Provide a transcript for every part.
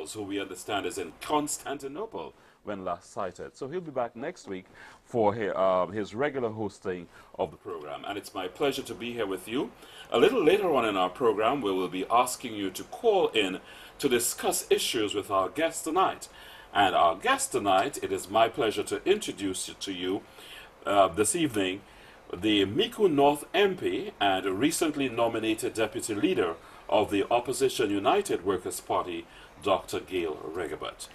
Charles, who we understand is in Constantinople when last sighted. So he'll be back next week for his regular hosting of the program. And it's my pleasure to be here with you. A little later on in our program, we will be asking you to call in to discuss issues with our guest tonight. And our guest tonight, it is my pleasure to introduce to you this evening the Miku North MP and recently nominated Deputy Leader of the Opposition United Workers' Party, Dr. Gail Regobert.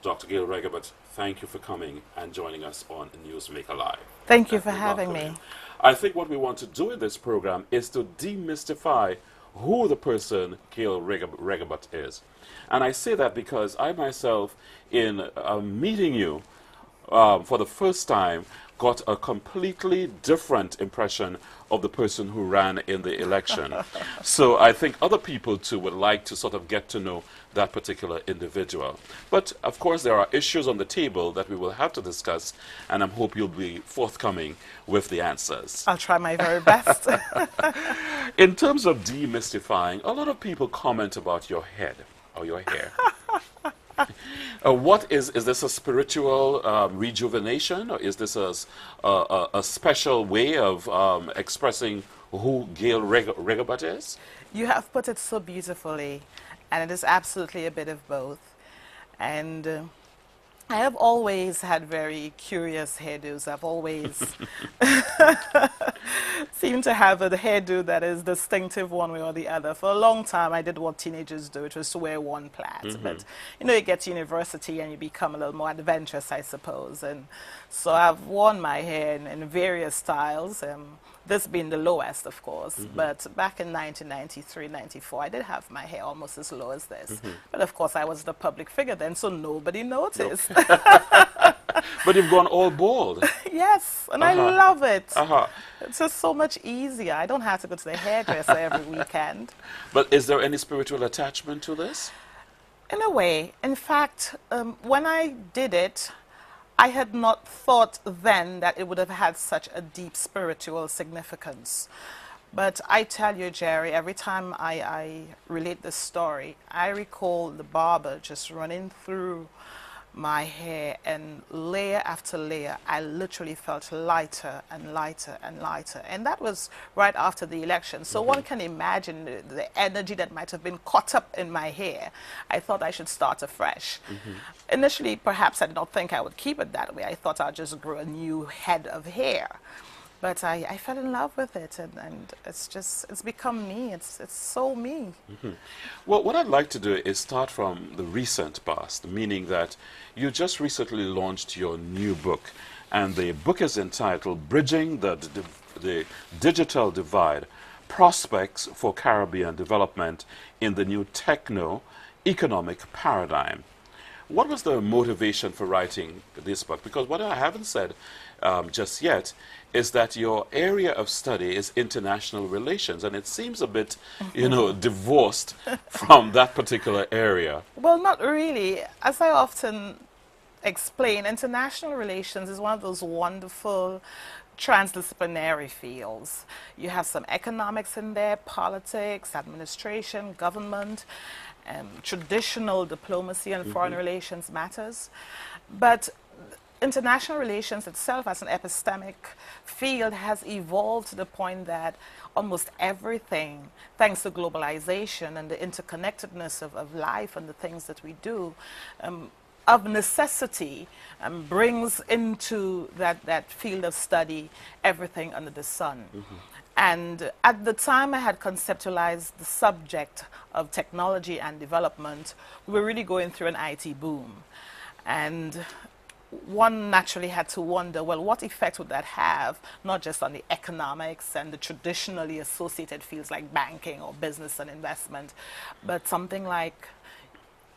Dr. Gail Regobert, thank you for coming and joining us on Newsmaker Live. Thank you for having me. I think what we want to do in this program is to demystify who the person Gail Regobert is. And I say that because I myself, in meeting you for the first time, got a completely different impression of the person who ran in the election. So I think other people too would like to sort of get to know that particular individual. But of course there are issues on the table that we will have to discuss, and I hope you'll be forthcoming with the answers. I'll try my very best. In terms of demystifying, a lot of people comment about your head or your hair. What is this a spiritual rejuvenation, or is this a special way of expressing who Gail Regobert is? You have put it so beautifully, and it is absolutely a bit of both. And I have always had very curious hairdos. I've always seemed to have a hairdo that is distinctive one way or the other. For a long time, I did what teenagers do, which was to wear one plait. But, you know, you get to university and you become a little more adventurous, I suppose. And so I've worn my hair in various styles, this being the lowest, of course. But back in 1993, 94, I did have my hair almost as low as this. But, of course, I was the public figure then, so nobody noticed. Nope. But you've gone all bald. Yes, and I love it. It's just so much easier. I don't have to go to the hairdresser every weekend. But is there any spiritual attachment to this? In a way. In fact, when I did it, I had not thought then that it would have had such a deep spiritual significance. But I tell you, Jerry, every time I relate this story, I recall the barber just running through my hair, and layer after layer, I literally felt lighter and lighter and lighter. And that was right after the election. So one can imagine the energy that might have been caught up in my hair. I thought I should start afresh. Initially, perhaps I did not think I would keep it that way. I thought I'd just grow a new head of hair. But I fell in love with it, and it's become me. It's so me. Well, what I'd like to do is start from the recent past, meaning that you just recently launched your new book, and the book is entitled Bridging the Digital Divide, Prospects for Caribbean Development in the New Techno-Economic Paradigm. What was the motivation for writing this book? Because what I haven't said just yet is that your area of study is international relations, and it seems a bit, you know, divorced from that particular area. Well, not really. As I often explain, international relations is one of those wonderful transdisciplinary fields. You have some economics in there, politics, administration, government, traditional diplomacy and foreign relations matters. But international relations itself as an epistemic field has evolved to the point that almost everything, thanks to globalization and the interconnectedness of life and the things that we do, of necessity brings into that field of study everything under the sun. And at the time I had conceptualized the subject of technology and development, we were really going through an IT boom. And one naturally had to wonder, well, what effect would that have, not just on the economics and the traditionally associated fields like banking or business and investment, but something like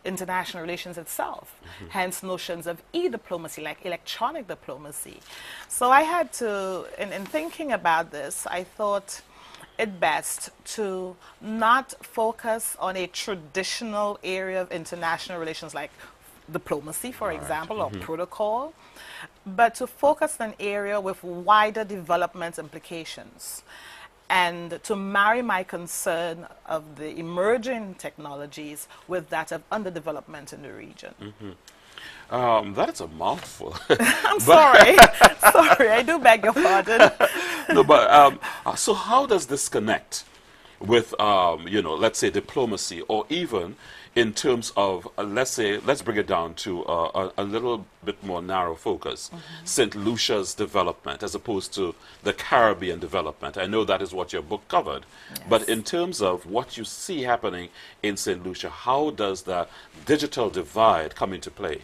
international relations itself, hence notions of e-diplomacy, like electronic diplomacy. So I had to, in thinking about this, I thought it best to not focus on a traditional area of international relations like diplomacy, for example, or protocol, but to focus on an area with wider development implications. and to marry my concern of the emerging technologies with that of underdevelopment in the region. That is a mouthful. I'm sorry. Sorry, I do beg your pardon. No, but so how does this connect with, let's say diplomacy, or even in terms of, let's bring it down to a little bit more narrow focus, St. Lucia's development as opposed to the Caribbean development. I know that is what your book covered, but in terms of what you see happening in St. Lucia, how does the digital divide come into play?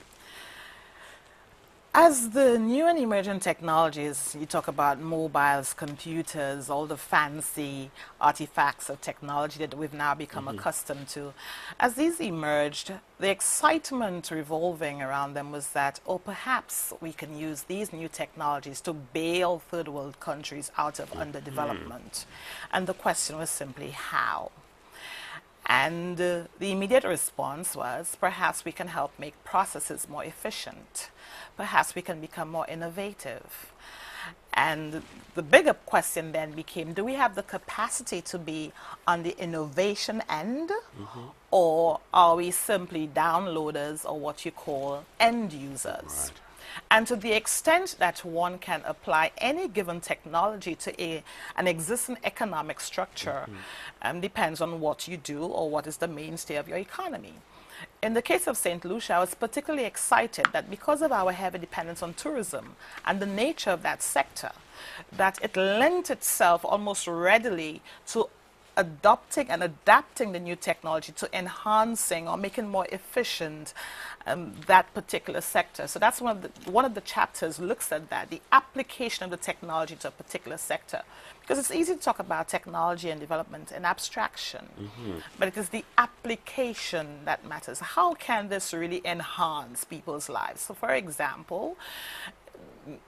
As the new and emerging technologies, you talk about mobiles, computers, all the fancy artifacts of technology that we've now become accustomed to, as these emerged, the excitement revolving around them was that, oh, perhaps we can use these new technologies to bail third world countries out of underdevelopment. And the question was simply how. And the immediate response was, perhaps we can help make processes more efficient. Perhaps we can become more innovative. And the bigger question then became, do we have the capacity to be on the innovation end? Or are we simply downloaders, or what you call end users? Right. And to the extent that one can apply any given technology to an existing economic structure depends on what you do or what is the mainstay of your economy. In the case of St. Lucia, I was particularly excited that because of our heavy dependence on tourism and the nature of that sector, that it lent itself almost readily to adopting and adapting the new technology to enhancing or making more efficient that particular sector. So that's one of the chapters looks at that, the application of the technology to a particular sector. Because it's easy to talk about technology and development in abstraction, but it is the application that matters. How can this really enhance people's lives? So for example,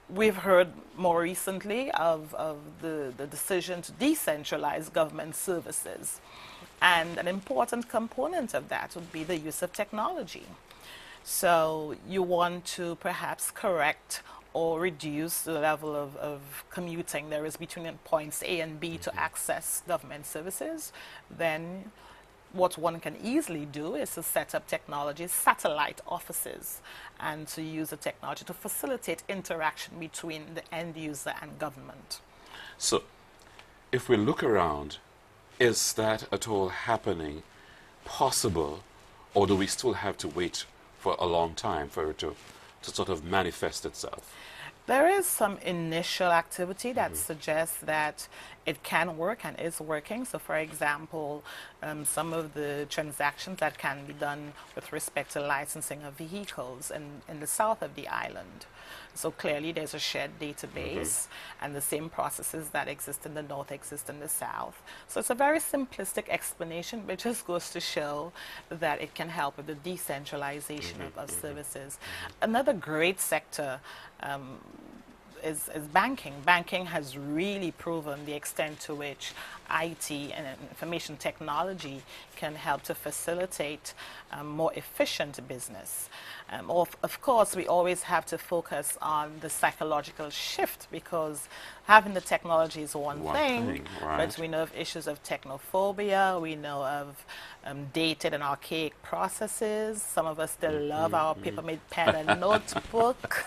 we've heard more recently of the decision to decentralize government services. And an important component of that would be the use of technology. So you want to perhaps correct or reduce the level of commuting there is between points A and B to access government services, then what one can easily do is to set up technology, satellite offices, and to use the technology to facilitate interaction between the end user and government. So, if we look around, is that at all happening, possible, or do we still have to wait for a long time for it to sort of manifest itself? There is some initial activity that suggests that it can work and is working. So for example, some of the transactions that can be done with respect to licensing of vehicles in the south of the island. So clearly there's a shared database and the same processes that exist in the north exist in the south. So it's a very simplistic explanation, but just goes to show that it can help with the decentralization of services. Another great sector is banking. Banking has really proven the extent to which IT and information technology can help to facilitate more efficient business. Of course, we always have to focus on the psychological shift, because having the technology is one thing, right. But we know of issues of technophobia, we know of dated and archaic processes. Some of us still love our paper-made pen and notebook.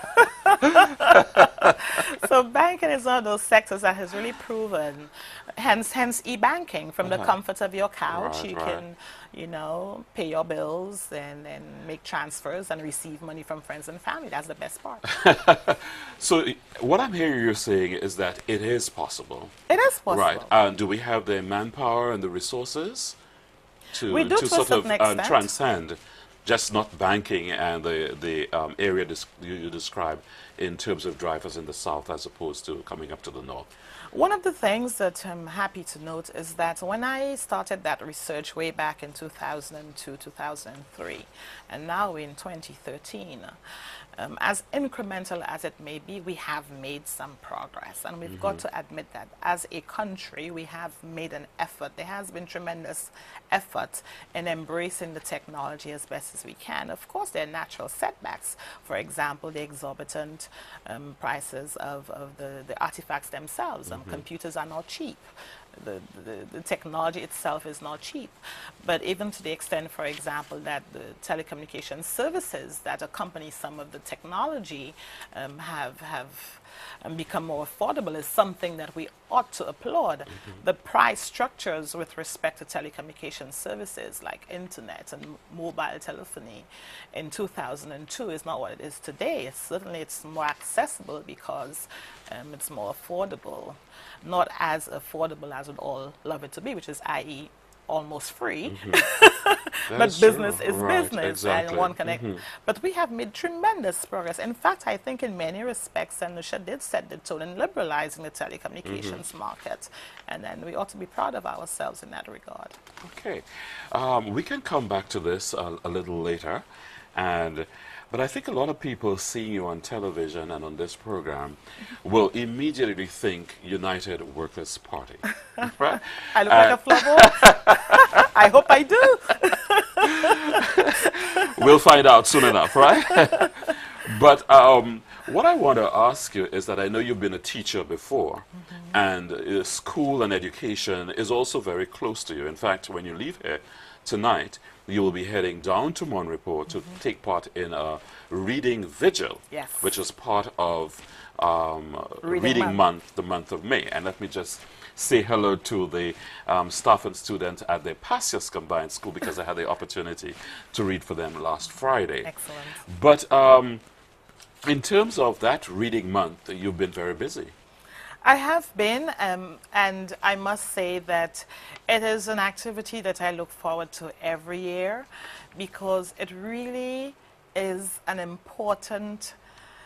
So banking is one of those sectors that has really proven, hence e-banking. From the comfort of your couch, you can, pay your bills and make transfers and receive money from friends and family. That's the best part. So what I'm hearing you saying is that it is possible. It is possible. Right. And do we have the manpower and the resources to sort of transcend just not banking and the area you described in terms of drivers in the south as opposed to coming up to the north? One of the things that I'm happy to note is that when I started that research way back in 2002, 2003, and now in 2013, as incremental as it may be, we have made some progress. And we've got to admit that as a country, we have made an effort. There has been tremendous effort in embracing the technology as best as we can. Of course, there are natural setbacks. For example, the exorbitant prices of the artifacts themselves. Computers are not cheap. the technology itself is not cheap. But even to the extent, for example, that the telecommunication services that accompany some of the technology have become more affordable is something that we ought to applaud. The price structures with respect to telecommunication services like internet and mobile telephony in 2002 is not what it is today. Certainly it's more accessible because it's more affordable. Not as affordable as we'd all love it to be, which is i.e. almost free. But business is business, exactly. and one can. But we have made tremendous progress. In fact, I think in many respects, Nusha did set the tone in liberalizing the telecommunications market, and then we ought to be proud of ourselves in that regard. Okay, we can come back to this a little later, but I think a lot of people seeing you on television and on this program will immediately think United Workers' Party, right? I look like a flubber. I hope I do. We'll find out soon enough, right? But what I want to ask you is that I know you've been a teacher before, and school and education is also very close to you. In fact, when you leave here tonight, you will be heading down to Monreport to take part in a reading vigil, yes, which is part of Reading Month, the month of May. And let me just say hello to the staff and students at the Pasios Combined School, because I had the opportunity to read for them last Friday. Excellent. But in terms of that reading month, you've been very busy. I have been, and I must say that it is an activity that I look forward to every year, because it really is an important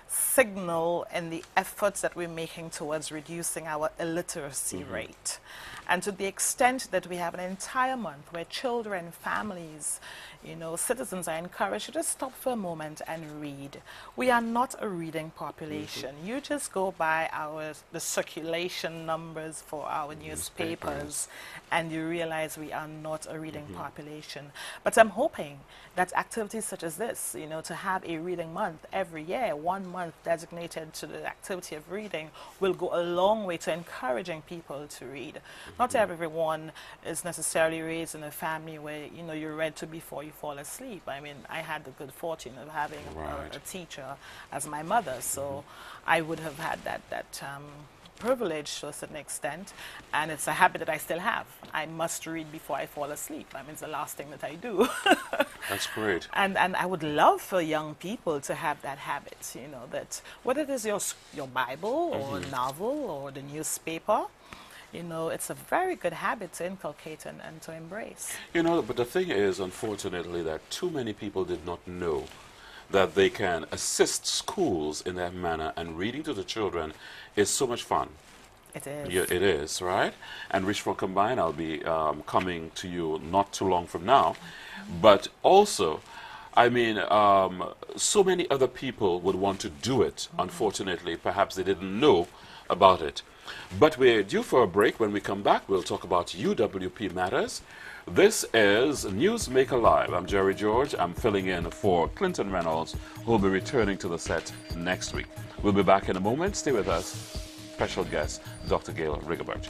signal in the efforts that we're making towards reducing our illiteracy rate. And to the extent that we have an entire month where children, families, citizens are encouraged to just stop for a moment and read. We are not a reading population. You just go by the circulation numbers for our newspapers and you realize we are not a reading population. But I'm hoping that activities such as this, to have a reading month every year, 1 month designated to the activity of reading, will go a long way to encouraging people to read. Not everyone is necessarily raised in a family where, you're read to before you fall asleep. I mean, I had the good fortune of having a teacher as my mother, so I would have had that privilege to a certain extent, and it's a habit that I still have. I must read before I fall asleep. I mean, it's the last thing that I do. That's great. And I would love for young people to have that habit, that whether it is your Bible or novel or the newspaper, it's a very good habit to inculcate and to embrace. But the thing is, unfortunately, that too many people did not know that they can assist schools in that manner, and reading to the children is so much fun. It is. Yeah, it is, right? And Richford Combined, I'll be coming to you not too long from now. But also, I mean, so many other people would want to do it. Unfortunately, perhaps they didn't know about it. But we're due for a break. When we come back, we'll talk about UWP matters. This is Newsmaker Live. I'm Jerry George. I'm filling in for Clinton Reynolds, who will be returning to the set next week. We'll be back in a moment. Stay with us. Special guest, Dr. Gail Regobert.